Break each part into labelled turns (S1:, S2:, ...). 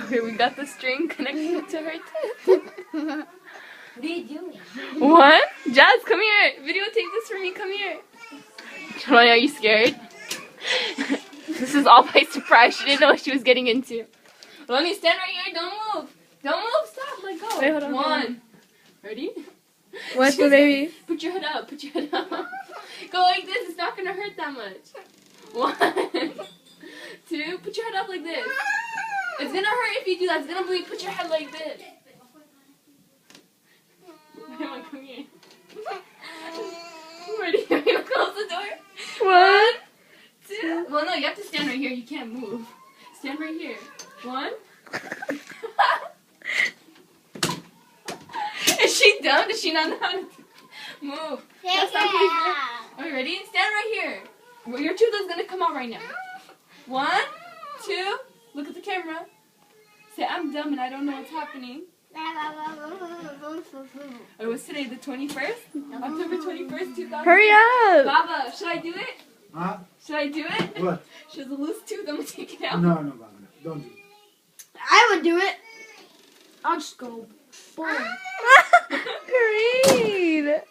S1: Okay, we got the string connected to her tip.
S2: What are you doing?
S1: What? Jazz, come here. Videotape this for me. Come here. Ronnie, are you scared? This is all by surprise. She didn't know what she was getting into. Ronnie, stand right here. Don't move. Don't move. Stop. Let go.
S3: Wait, hold on.
S1: One. Ready?
S3: What's the baby?
S1: Put your head up. Put your head up. Go like this. It's not going to hurt that much. 1, 2. Put your head up like this. It's going to hurt if you do that. It's going to bleed. Put your head like this. Come on, come here. Ready? Are you going to close the door? 1, 2. Well, no, you have to stand right here. You can't move. Stand right here. 1. Is she dumb? Does she not know how to move? That's not good. Are you ready? Stand right here. Well, your tooth is going to come out right now. 1, 2. Look at the camera. Say, I'm dumb and I don't know what's happening. It was today the 21st? October 21st, 2000.
S3: Hurry up!
S1: Baba, should I do it?
S4: Huh?
S1: Should I do it?
S4: What?
S1: She has a loose tooth. I'm going to take it out.
S4: No, Baba, no. Don't do it.
S2: I would do it. I'll just go. Boom.
S3: Great!
S1: Hey,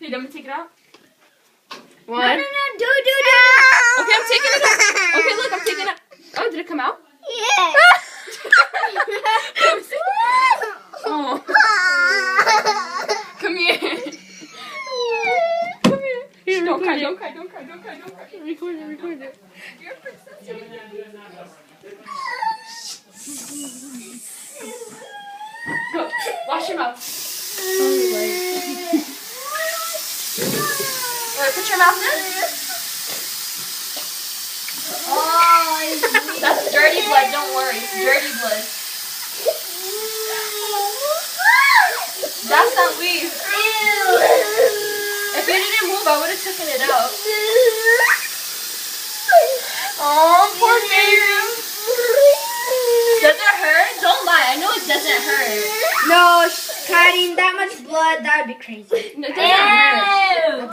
S1: I'm going to take it out.
S2: No,
S1: 1.
S2: do.
S1: Okay, I'm taking it out. Okay, look, I'm taking it out. Oh, did it come out?
S2: Yeah.
S1: Oh. Come here. Come here.
S3: Here,
S1: Don't cry,
S3: record
S1: don't cry, don't cry, don't cry, don't cry.
S3: Record it.
S1: You're a princess. Go, wash your mouth. Alright, put your mouth in.
S2: Oh,
S1: That's dirty blood, don't worry. It's dirty blood. That's not weed. If you didn't move, I would have taken it out. Oh, poor baby. Does it hurt? Don't lie. I know it doesn't hurt.
S2: no, cutting that much blood, that would be crazy.
S1: No, it doesn't hurt.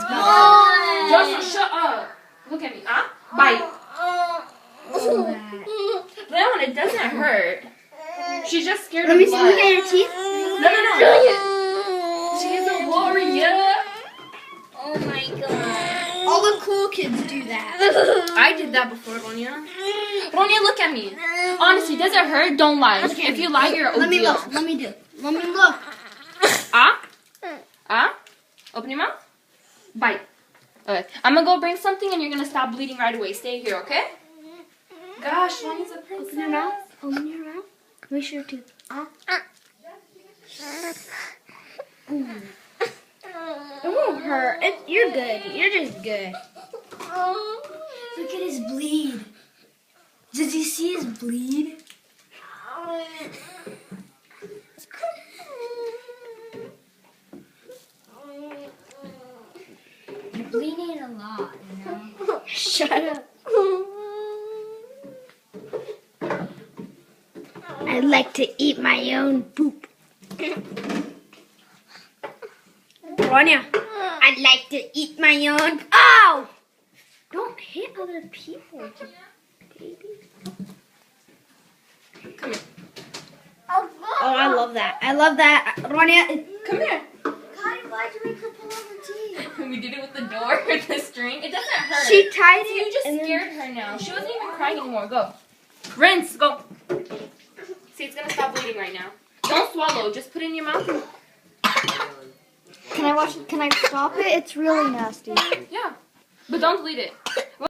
S1: Joshua, shut up. Look at me. Huh? Bite. Leon, it doesn't hurt. She's just scared
S2: Let
S1: of
S2: me see.
S1: blood.
S2: Look at your teeth.
S1: No. She's a warrior.
S2: Oh my god. All the cool kids do that.
S1: I did that before, Ronia. Ronia, look at me. Honestly, does it hurt? Don't lie. If you lie, you're a
S2: Let me
S1: ODL.
S2: look. Let me do. Let me look.
S1: Open your mouth. Bite. Okay. I'm gonna go bring something and you're gonna stop bleeding right away. Stay here, okay? Gosh, Ronia's a princess.
S2: Open your mouth. Open your mouth. Make sure your tooth. It won't hurt. You're good. You're just good. Look at his bleed. Does he see his bleed? You're bleeding a lot, you know? Shut up. I like to eat my own poop. Ronia, I like to eat my own. Ow! Don't hit other people, baby.
S1: Come here.
S2: Oh, I love that. I love that. Ronia,
S1: Come here.
S2: why'd you make her pull out her teeth?
S1: We did it with the door, with the string. It doesn't hurt.
S2: She tied
S1: See,
S2: it.
S1: you just
S2: and then-
S1: scared her now. She wasn't even crying anymore. Go. Rinse. Go. See, it's gonna stop bleeding right now. Don't swallow. Just put it in your mouth.
S2: Can I watch it? Can I stop it? It's really nasty.
S1: Yeah. But don't bleed it.